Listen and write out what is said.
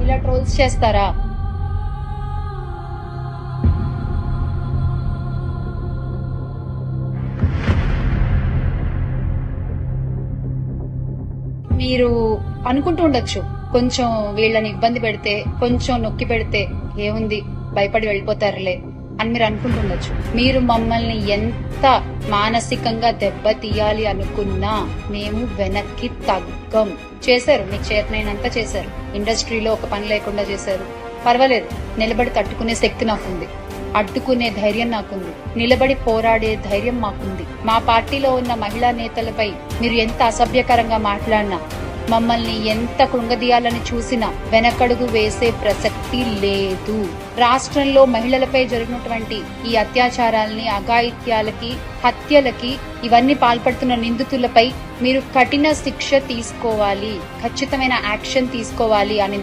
ఇలా ట్రోల్స్ చేస్తారా? మీరు అనుకుంటూ ఉండొచ్చు, కొంచెం వీళ్ళని ఇబ్బంది పెడితే, కొంచెం నొక్కి పెడితే ఏముంది, భయపడి వెళ్ళిపోతారులే అని మీరు అనుకుంటుండొచ్చు. మీరు మమ్మల్ని ఎంత మానసికంగా దెబ్బతీయాలి అనుకున్నా మేము వెనక్కి తగ్గం. చేశారు, మీకు చేతనైనంత చేశారు. ఇండస్ట్రీలో ఒక పని లేకుండా చేశారు, పర్వాలేదు. నిలబడి తట్టుకునే శక్తి నాకుంది, అడ్డుకునే ధైర్యం నాకుంది, నిలబడి పోరాడే ధైర్యం మాకుంది. మా పార్టీలో ఉన్న మహిళా నేతలపై మీరు ఎంత అసభ్యకరంగా మాట్లాడినా, మమ్మల్ని ఎంత కృంగదీయాలని చూసినా వెనకడుగు వేసే ప్రసక్తి లేదు. రాష్ట్రంలో మహిళలపై జరిగినటువంటి ఈ అత్యాచారాల్ని, అఘాయిత్యాలకి, హత్యలకి, ఇవన్నీ పాల్పడుతున్న నిందితులపై మీరు కఠిన శిక్ష తీసుకోవాలి, ఖచ్చితమైన యాక్షన్ తీసుకోవాలి అని